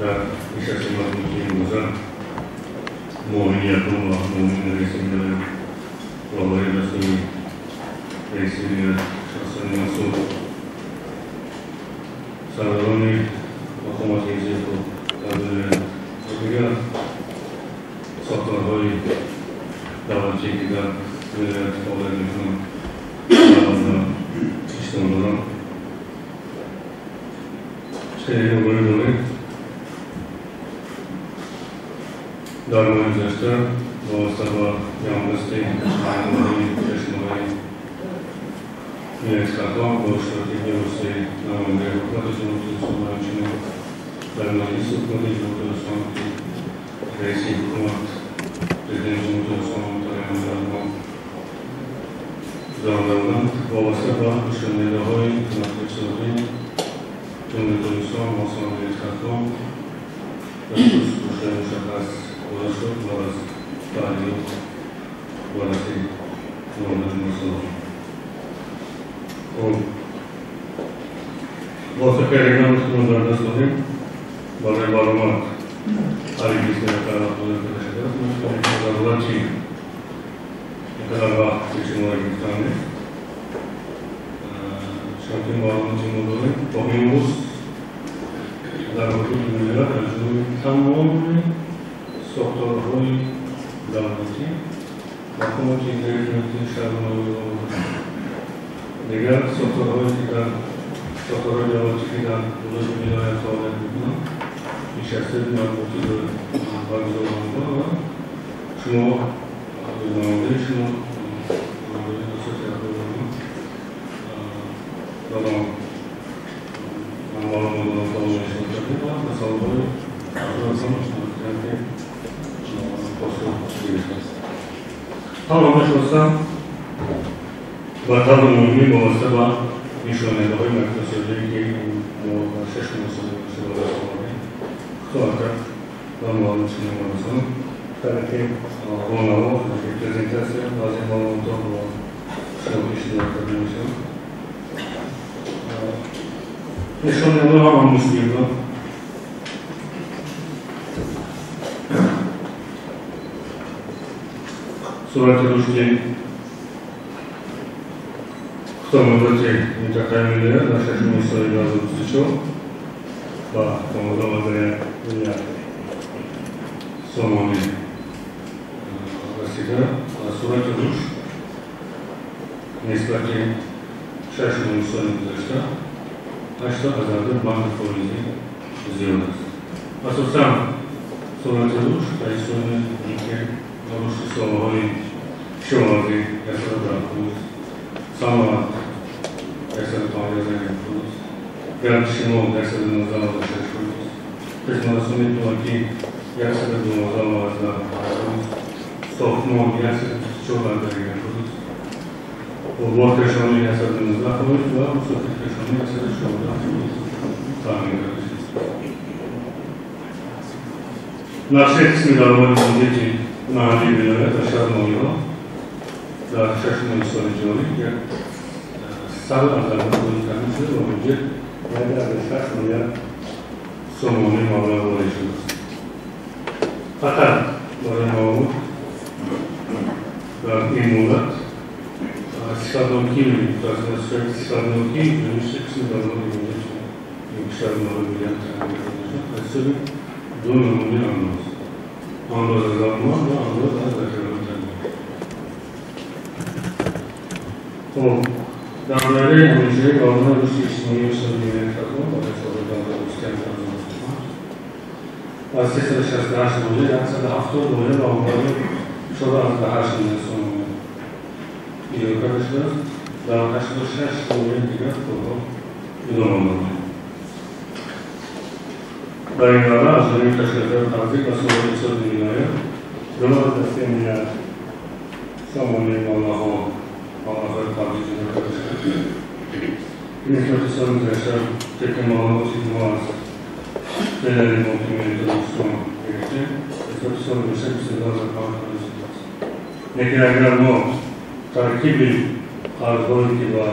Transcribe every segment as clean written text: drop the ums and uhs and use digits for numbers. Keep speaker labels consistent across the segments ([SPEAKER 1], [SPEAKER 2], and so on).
[SPEAKER 1] در نشست مطبوعاتی امروزه مومنیتون و مومن رئیسین راههای رسمی رئیسین شخصان مسئول سرداران مقامات حزبی و دیگر ساختارهای دولتی که در ولایت فعالیت می‌کنند اجتماع‌داران خیلی مورد داریم در ماه گذشته وابسته به پیام‌دستی معلوماتی اجتماعی میرسکت‌ها با اشتراک نیروی نماینده حکومت جمهوری اسلامی همچنین در مجلس حکومت جمهوری اسلامی رئیس حکومت پرزیدنت جمهوری اسلامی متحد زنده بودند وابسته به نشان‌دهی‌های خدمات اقتصادی جمهوری اسلامی محاسبه میرسکت‌ها در خصوص پشت مشخص گذاشت شد و از تحلیل بررسی مورد مسائل واسطه ایران رو در دست داریم برای معلومات علیه اطلاعات شده است ضرورتی اطلاع وقت اجتماعی گرفتنه شامل معلوماتی داریم با این روز در حدود ملیارد اجرای تمام ساختارهای دولتی مقامات حکومتی شهرنامه‌ای دیگر ساختارهایی که در ساختارهای دولتی که در حدود ولایت فعالیت می‌کنند نشسته مطبوعاتی رو برگزار می‌کنند و شما نماینده شما نماینده دوستان شهرداران دارم من معلومات دارم شما کردیم و مسائل تمامش هستم و طبع عمومی وابسته به نشانه‌های اقتصادی که شش مسئله خواهد کرد و معلومات شما در که راهنما پرزنتاسیون از این معلومات و شما اشتراک کرده میشن نشانه‌ها هم مشکل دارد صورت رشد اقتصاد منطقه ملی در ششم سال 2024 و تمام میلیارد سومانی رسیده و صورت رشد نسبت ششم سال گذشته 80,000 بند فائزی زیاد است. اساساً صورت رشد در سال که رشد سالهای شماری اثر برخوز صنعت اثر تاریخ برخوز گرد شما اثر نظام برخوز قسم رسومی بانکی اثر نظام برخوز ساختمان اثر شغل برخوز و وقت کشانی اثر نظام برخوز و مسافت کشانی اثر شغل برخوز تامین برخوز نقشه قسمی درآمد زندگی محلی ولایت و شهرنامه‌ها در ششم سال جاری که 100 از درآمد تامین شده و موجب از 6 میلیارد سومانی مبلغ واریز شده است. فقط برای معلومات در این مدت 392 قسمی درآمد شهرنامه میلیارد تامین شده است. حساب 2 میلیون آنراز از درآمد و آنراز از اخراجات خب در دایره همیشه‌ای کارآمد رشد اجتماعی و اقتصادی مملکت‌ها با حساب دولت رشد از 368 میلیون 170 میلیون آمار شده از 8 میلیون سوم ایجاد کرده شده است. در 86 میلیون دیگر پروگرام ادامه دارد. در این دوره از جانب تشکیلات تنظیم و سازمان اقتصادی ولایت دولت دسته میلیارد سامانه مبلغ‌های خارجی جلب کرده شده. نسبت سال گذشته طبق معلوماتی که ما از فعل ممکن اسلام گرفتیم نسبت سال گذشته 22,000 کار کرده شده است. لیکن اگر ما ترکیب قرض‌هایی که با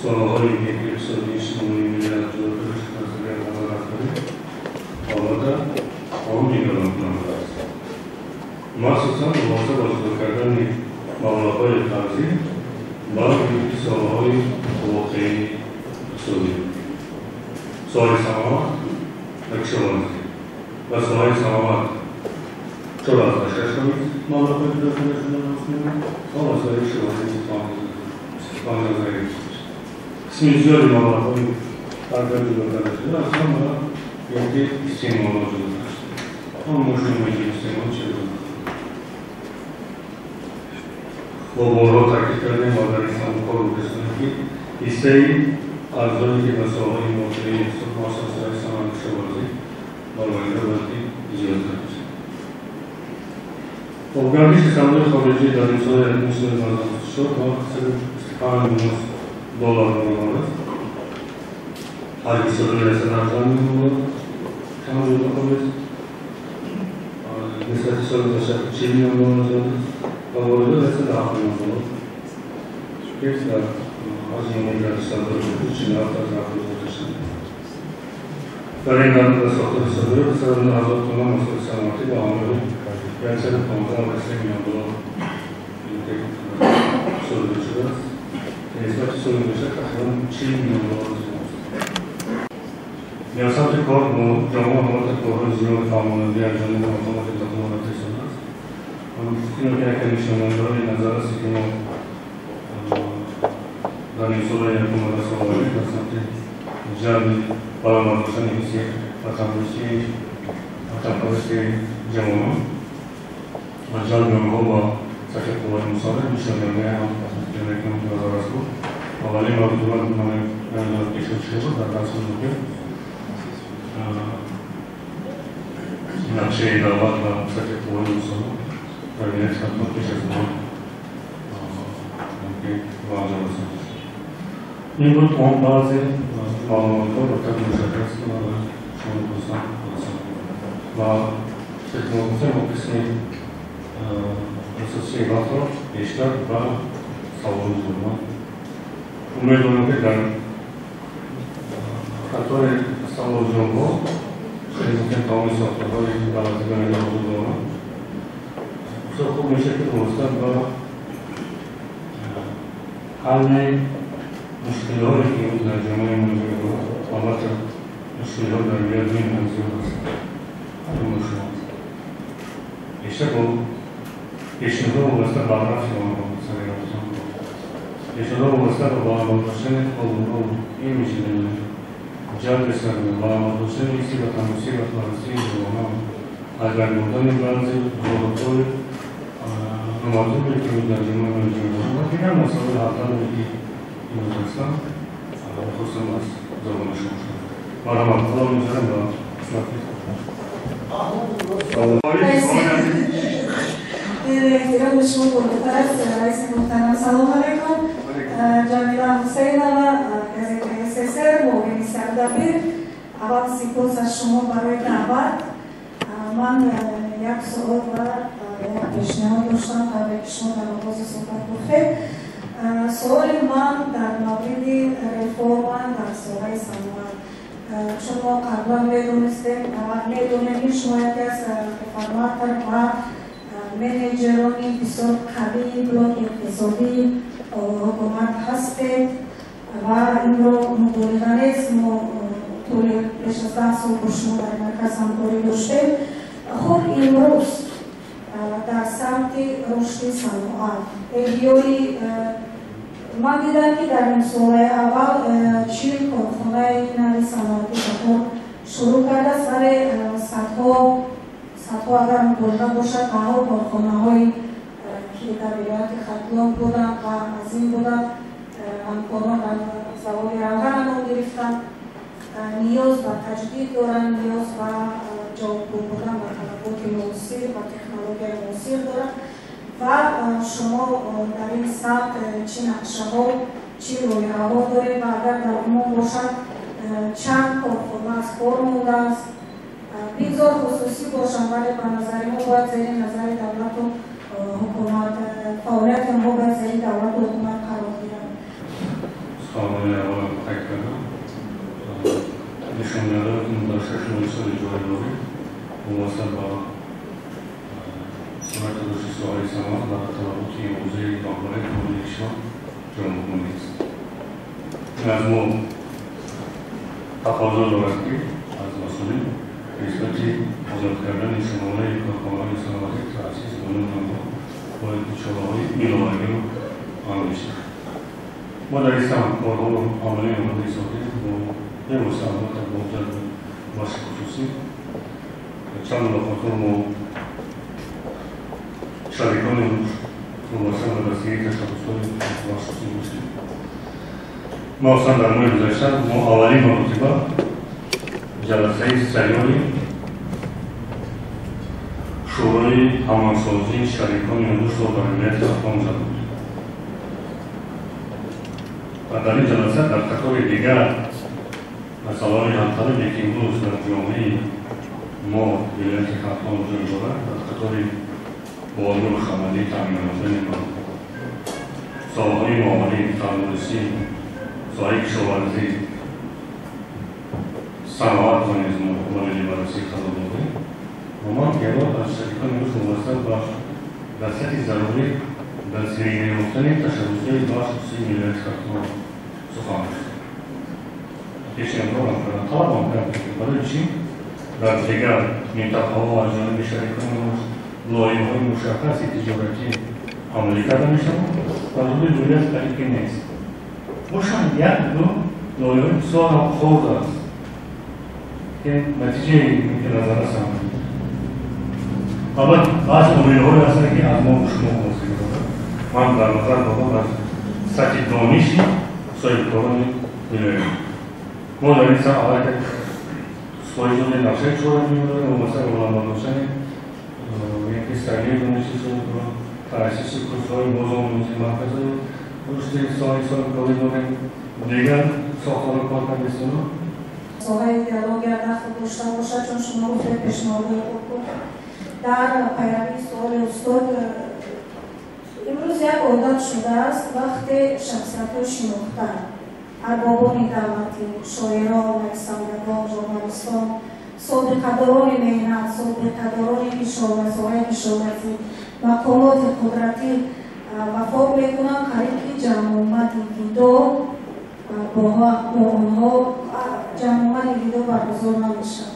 [SPEAKER 1] سال‌های اقتصادی اجتماعی میلیارد جلب کرده شده است اگر نظر کنیم حالات اساساً واسه با کردن مبالغه‌های قرضی با سالهای واقعی اصولی سوال سماوات نقشبندی و سوال سماوات چرا از اشکاش کنید مبالغه‌های داخل شده هستند سوال سوال شبندی پانزده قسمی زیادی مبالغه‌های قرضی داده شده اصلا ما یکی استعمال وجود داشت اما مشکل میگه استعمال چه بود با بارها تاکید کردیم و در اسلام کار رو بسنیم که ایسته‌ای ارزانی که مسائل موضوعی مؤسسه‌های سرمایه‌گذاری شوازی بالایده باید زیاد داشت. خب گردش صندوق خارجی در این سال مسئول نظارت شد و $5 میلیون هر 22 رسد ارزان میلیون تمام خارج نسبت سال گذشته $40 میلیون زیاد و وارد رسد $7 میلیون که در هزینه در صندوق خارجی از رفت گذاشته. در این دوران ساختار صادرات سال 1000 تومان مسئول سلامتی با عامل گرچه $15 میلیون صادر شده است که نسبت سال گذشته تقریباً $40 میلیون نیازات کار جامعه حالات کارهای زیاد فعالانه از جانب مقامات دولت رسانه است. اینو که اگر نشانه‌های نظر است که ما در این سال حکومت سالانه در سمت جلب برآمد داشتن حسی وطنپرستی جوانان و جلب آنها با سطح قوت مساعد نشانه‌های هم جمعیت نظارت بود و ولی موضوعات من کشف شده در بحث ممکن نقشه دولت و سطح قوت مساعد در این خدمت پیش از ما ممکن واجب است. این بود اون بعضی معلومات‌ها رو که مشخص کنم و شما دوستان و تکنولوژی ما قسمی اساسی وقت رو بیشتر و سوال دارم. امیدوارم که در خطای سوال جنبا خیلی ممکن تمام ساختارهای دولتگانی موجود دارم. بسیار خوب میشه که درستن و حل مشکل‌هایی که در جامعه موجود دارد البته مشکل‌ها در بیادین هم زیاد است همون شما بیشتر با پیشنهاد وابسته به رفت آنها سر رفتن پیشنهاد وابسته به برآمد داشتن قانون‌ها این میشه جلب سرمایه برآمد داشتن ایستی و تماسی و پرستی جوانان از برگردان بعضی جوان‌های نمازی که در جامعه موجود دارد و دیگر مسائل حتی این داستان خصوصا از زبان شما شد. مرحبا خدا می‌ذارم و
[SPEAKER 2] احترام شما بزرگتر است رئیس محترم سلام علیکم جمیلا حسینова газета СССР موقعی سردبیر اول سپاس از شما برای دعوت من یک سوال و یک پیشنهاد داشتم قبل که شما در آغاز صحبت گفتید سوال من در مورد رفرم در ساحه صنعت چون ما قبلا میدونستیم و میدونیم شما یکی از ریفرماتور و منیجرانی بسیار قوی بلوک اقتصادی حکومت هستید و این رو مبالغه نیست ما طول پیش از 10 سال با شما در مرکز همکاری داشتیم. خب امروز در سمت رشد صنعت ایدیوی من دیدم که در این سال اول 40 کارخانه نوی صنعتی بطور شروع کرده سر صدها اگر مبالغه باشد ها کارخانه‌های که در ولایت ختلان بودند و از این بودند همکاران در زوال روغن نام گرفتند نیاز به تجدید دارند نیاز به جوابگو بودن و طلبات معاصر و تکنولوژی معاصر دارند و شما در این سمت چه نقشه‌ها چه رویه‌ها دارید و اگر در عموم باشد چند کارخانه از کار مونده است بگذار خصوصی باشند ولی به نظر ما باید زیر نظر دولت و حکومت فعالیت ما باید زیر دولت و حکومت قرار گیرد.
[SPEAKER 1] سوال اول تک کنم نشانه‌های در 6 سال جایداری وابسته با Sonraki suali zaman ve talabuti muzeyi bankaları koordinasyon cumhuriyet. Nazmu taqozo dорад ки аз масъулин нисбати озод кардани шумораи корхонаҳои саноати таъсис бунуднamo бояд чораҳои иловагиро амал шавад. мо дар ин самт корҳоро ҳамлаи омадаи соҳӣ бо бемусаҳамата бо ҷалби бахши хусусӣ чанд лохотро мо шарикони вобаста ба дастгирии ташаббусҳои бахшусӣ буштем. Махсусан дар моҳи гузашта мо аввалин маротиба ҷаласаи сайёри шӯрои ҳамонсозии шарикони нӯшро бар вилояти Афғон задем. ва дар ин ҷаласа дар қатори дигар масъалаҳои ҳамталабе ки имрӯз дар ҷомеаи мо вилояти Афғон вуҷуд дорад, дар қатори болу хамалӣ таъминотани соҳаҳои муомилӣ, тандурустӣ, соҳаи кишоварзӣ, саноат ва низ молиёбаррасии халододӣ ва ман геро аз шарикони нӯш вобаста ба дастяти зарурӣ дастгирӣ ёфтани ташаббусҳои бахшусии вилояти Афғон сухан гуфтам. пешниҳодам кардам, талабам кардам ки барои чӣ дар дигар минтақаҳо аз ҷониби шарикони нӯш лоиҳаҳои мушаххаси тиҷоратӣ ҳамлӣ карда мешавад, дар ҳудуди вилоят қариб нест. бошанд як ду лоиҳаи бисёр хурд аст ки натиҷаи ки назар астанд. албатта баъзе омилҳое ҳастанд ки аз мо шумо ҳосил мешавад. ман дар назар додам аз сатҳи дониши соҳибкорони вилоят. мо дар ин сатҳ аллакай соҳиби нақшаи чораи меёрем вобаста ба баландбардоштани яки сагии дониши соҳибкор, таъсиси курсҳои бозомӯзӣ, марказҳои рушди соҳаи корӣ дорем, дигар сохтора кор кардем.
[SPEAKER 2] соҳаи идеология дахл дошта бошад, чун шумо гуфтед пешниҳодҳои хуб буд. дар пайравии суоли устод имрӯз як одат шудааст, вақте шахсиятҳои шинохта арбобони давлатӣ, шоирон, нависандагон, журналистон, собиқадорони меҳнат, собиқадорони соҳаи кишоварзӣ, мақомоти қудратӣ вафо мекунанд, қариб ки ҷамъомади видо бо онҳо ҷамъомади видо баргузор намешавад.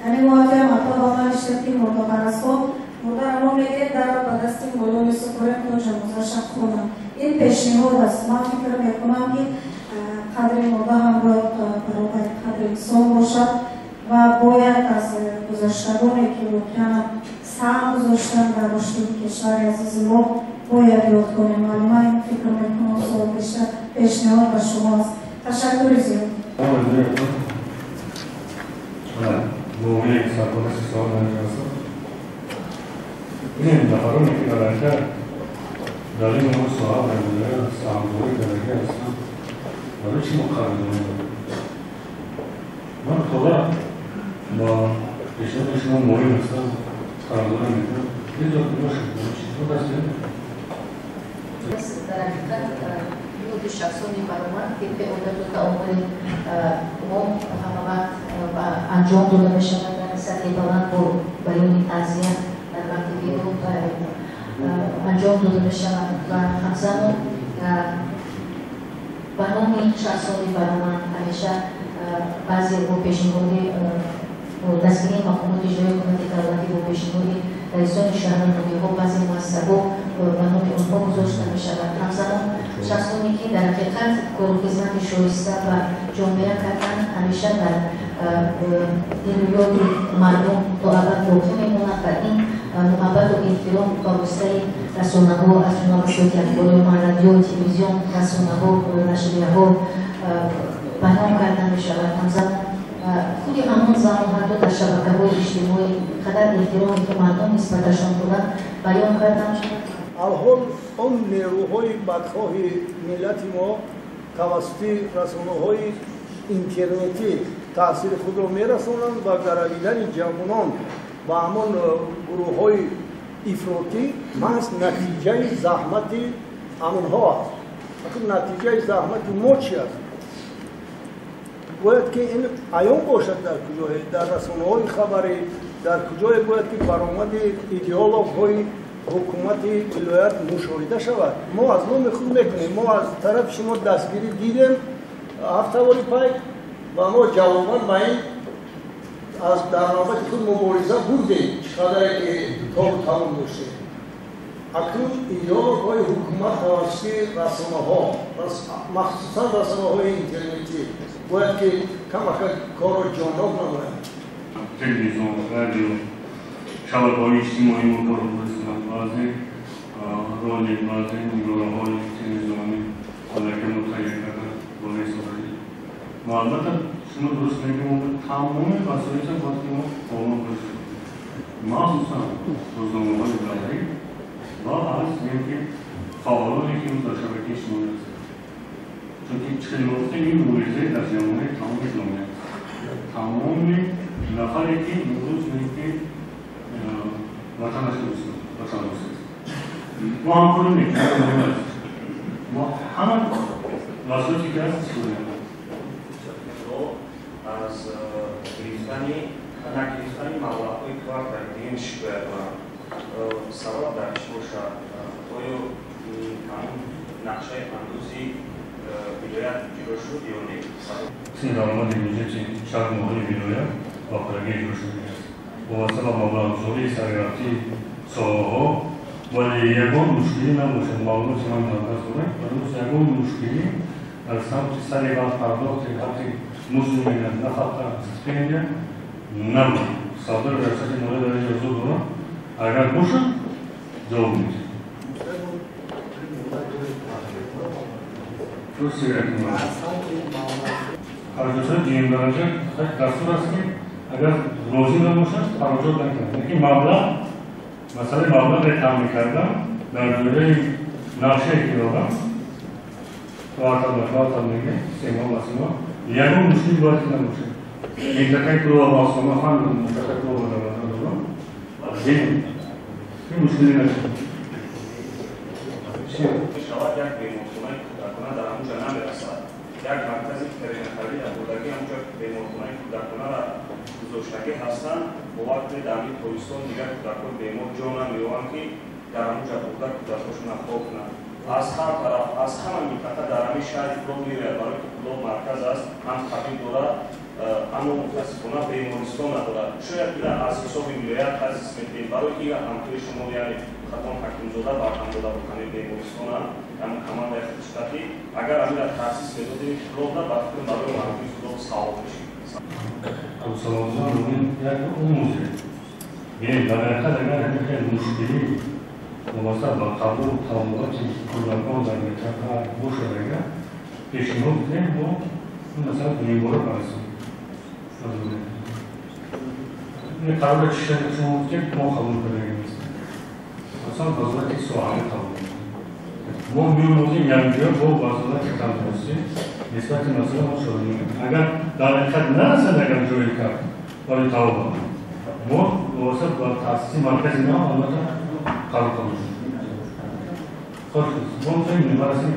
[SPEAKER 2] яъне муҳаффиам ҳатто ба ман иштад ки мурдопарастон мурдарамо мегиред дар ба дасти моло месупорем то ҷанозаша хонанд. ин пешниҳод аст. ман фикр мекунам ки қадри мурда ҳам бояд баробари қадри инсон бошад ва бояд аз гузаштагоне ки воқеан саҳм гузоштанд дар рушди кишвари азизи мо бояд ёд конем. вале ман ин фикр мекунам суол бештар пешниҳод ба шумо аст. ташаккури зиёд.
[SPEAKER 1] Бовие сарпараси суол наҷаст. ин нафароне ки дараҷа дар ин соҳа дар вилоят саҳмдорӣ дараҷа ҳастанд, барои чӣ мо қарздорӣ дорем? ман худа ба пешниҳоди шумо моил ҳастам, қарздорӣ мекунам. бизор бошед, чӣ даст бедем?
[SPEAKER 3] Дар ҳақиқат юди шахсони баромад ки феодату таомили мо ҳама вақт анҷом дода мешавад дар сатҳи баланд бо баёни таъзия дар вақти видо анҷом дода мешавад ва ҳамзамон ба номи шахсони баромад ҳамеша баъзе бо пешниҳоди дастгирии мақомоти иҷрои ҳукумати давлатӣ бо пешниҳоди раисони шаҳрномиҳо баъзе муассисаҳо ба номи онҳо гузошта мешавад. ҳамзамон шахсоне ки дар ҳақиқат кору хизмати шоиста ва ҷомеа карданд ҳамеша дар дилу ёди мардум то абад боқӣ мемонад ва ин муҳаббату эҳтиром вобастаи расонаҳо аз ҷумла масоити ахбори радио, телевизион, расонаҳо, нашрияҳо баён карда мешавад. ҳамзамон худи ҳамон замон ҳатто дар шабакаҳои иҷтимоӣ қадар эҳтироме ки мардум нисбаташон дорад баён карда мешавад.
[SPEAKER 4] алҳол он нерӯҳои бадхоҳи миллати мо тавассути расонаҳои интернетӣ таъсири худро мерасонанд ба гаравидани ҷавонон ба ҳамон гурӯҳҳои ифротӣ маҳз натиҷаи заҳмати ҳамонҳо аст. натиҷаи заҳмати мо чӣ аст? бояд ки ин аён бошад дар куҷое дар расонаҳои хабарӣ дар куҷое бояд ки баромади идеологҳои حکومت ولایت مشاهده شود. ما از ما میکنیم، ما از طرف شما دستگیری دیدیم هفته ولی پای و ما جوابا با این از در نامه خود مبارزه بودیم چقدر که تمام میشه. اکنون ایران پای حکومت توسط رسانه‌ها مخصوصا رسانه‌های اینترنتی باید که کمک کار جانب نمایند.
[SPEAKER 1] تلویزیون، رادیو، شبکه‌های اجتماعی و کارآموزان لازم رول لازم نیروهای تلویزیونی که متحد کردن با استفاده. و البته شما درست میگید تمام وسایل باید ما قانون باشیم. مخصوصا روزنامه‌های دولتی و از اینکه فعالانی که در شبکه اجتماعی هستند. چون که چهلوفته این مبارزه در جامعه تمام جامعه است. تمام نفری که امروز میگه وطنش دوست است. ما همکاری میکنیم. ما همه وسایلی که هست سوریه.
[SPEAKER 5] از نگرفتن مبلغ‌های کار در این شبه و سوال درش باشد آیا این قانون نقشه اندازی ولایت اجرا شد یا نه؟
[SPEAKER 1] این درآمد ویژه چند ماهی ولایت با پرگی اجرا شده است. واسه مبلغ‌گذاری سریعتی ساحه‌ها ولی یگان مشکلی نباشد. معلومات هم نقض کنند. ولی یگان مشکلی از سمت سریع پرداخت حقی مسلمین نفقه استفاده نبود. صادر درصد مورد درجه زود را اگر باشد جواب میده. درسته اکنون خرجات دیم درجه دستور است که اگر روزی نباشد خرجات نکنند. لیکن مبلغ مثلا مبلغ تامین کردن در دوره نقشه که دادم کارت میگه سیما و سیما یگان مشکلی باید نباشه. منطقه کرو و آسمان خان منطقه کرو و دارم این مشکلی نشه.
[SPEAKER 5] شما یک بیمارخانه کودکانه در همونجا نمیرسد. یک مرکزی که ترین خرید در بودگی همونجا بیمارخانه کودکانه را گذاشتگی هستند و وقتی در این پولیستان دیگر کودکان بیمار جا نمیروند که در همونجا بوده کودکاشون خوب کنند. از هر طرف از همه منطقه در همین شهر کلوب میرود برای که کلوب مرکز است هم خبیر دارد اما متاسفانه بیمارستان ندارد. شاید بیره از حساب ولایت تاسیس میکنیم برای که همکاری شما یعنی خطان حکیمزاده برهم داده بکنید بیمارستان اما کمال خصوصیتی اگر همین را تاسیس میدادیم کلوب را برای مردم کلوب سوال بشید.
[SPEAKER 1] سوالات این یک موضوع یعنی در حقیقت اگر همین مشکلی واسه با قبول تعاملات کودکان در منطقه باشد پیشنهاد کنیم و مثلا نیمباره برسیم. این قرار چیزی که شما گفتید ما قبول کنیم مثلا وضعیت سوالی قبول کنیم. ما می‌مونیم یعنی با وضعیت تندرستی نسبت مثلا ما شدیم. اگر در حقیقت نرسد اگر جوری کرد ولی تعامل ما واسه با تاسیس مرکزی نه البته قرار کنیم. خود ممکن می‌برسیم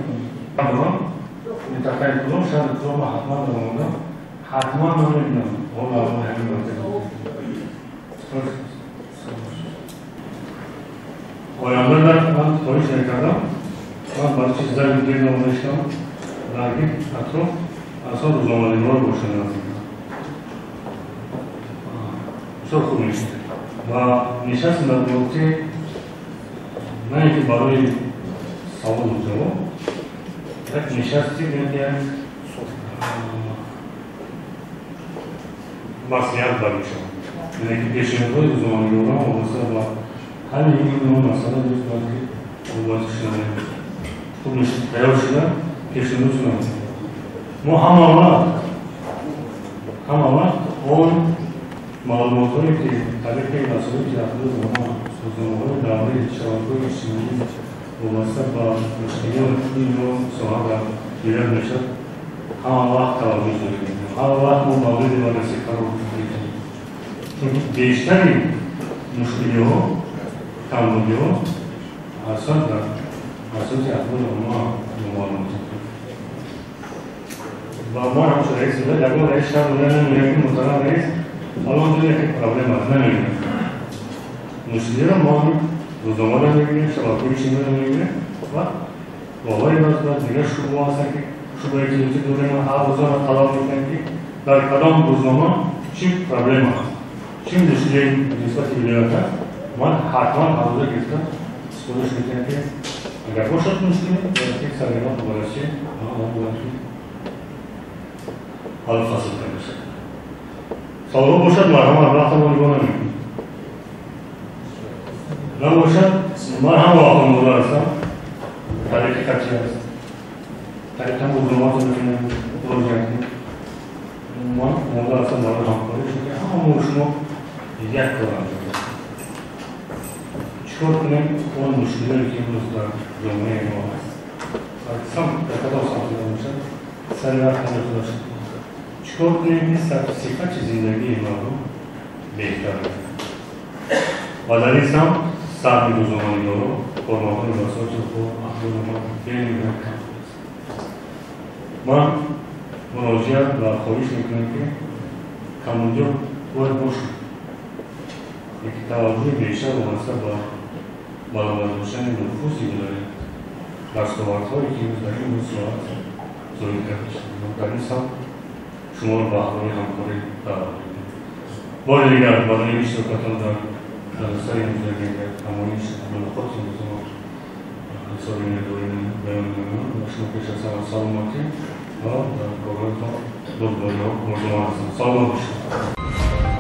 [SPEAKER 1] قرار منطقه کلوب شهر کلوب حتما نمونه حتما نمونه والله همین وقت آینده در من خواهش نکردم من برای چیزهای دیگه نمونشتم لیکن اطراف اصلا روزنامه‌نگار باشن بسیار خوب نیست و نشست مطبوعاتی نه اینکه برای سوال و جواب یک نشستی که مسئولیت برمیشم یعنی که پیشنهادهای روزنامه‌نگاران وابسته با همین این نوع مسئله دوست باید که وابسته شده خوب تیار شده پیشنهاد شده ما همه وقت اون معلومات‌هایی که طریق مسئولیتی افراد روزنامه‌های دعوی شبکه‌های اجتماعی وابسته با مشکلات این نوع سوال را گیرد میشد همه وقت توجه داریم همه وقت ما مورد بررسی قرار می‌گیریم چون بیشتری مشکلی‌ها کمبودی‌ها اساس افراد ما معلومات و ما هم رئیس بوده در واقع رئیس شهر بوده نمی‌گویم که محترم رئیس حالا اونجا یک پرابلم هست نمی‌گویم مشکلی را ما روزنامه رو میبینیم، شبکه‌های اجتماعی رو میبینیم و باور دارد دیگر شروع هستن که شروع اکتیویتی دوره ما حافظان رو طلب میکنن که در کدام روزنامه چی پرابلم هست، چی مشکلی نسبت به ولایت هست. من حتما حافظه گرفتم سپارش میکنم که اگر باشد مشکلی یک سرگرم بررسی آن بودن که حال فاصل کنه. سوال باشد مرهم رفتم و نگاه نمیکنم. نباشد مرهم واقعا موضوع هستم. طریق کچی هست. طریق هم بودنمات رو میکنم پروژه کنیم. من موضوع هستم برای همکاری شده. همون شما یک کار انجام دارم. چکار کنیم اون مشکلی که امروز در جامعه ما هست. در کدام سمت میشه سر وقت هم داشته. چکار کنیم این صفت زندگی ما رو بهتر کنیم. و در این سمت سهم روزنامه‌نگارا رو فرمانهای بساط و اخبار ما بینیم کم است. من مراجعه و خواهش میکنم که کمونجا باید باشیم. یکی توجه بیشتر وابسته با برآورده داشتن نفوذی داریم. دستاوردهایی که در این صورت ظاهر کرده شده. در این سمت شما رو به اخبار همکاری دعوت میکنم. بار دیگر برای اشتراکتان در جلسه امروزی همایش ملاقات روزنامه سالین دورین بیان می‌کنم و شما پیش از همه سلامتی و در کارهایتان دلبری ها مردمان هستم. سلام باشید.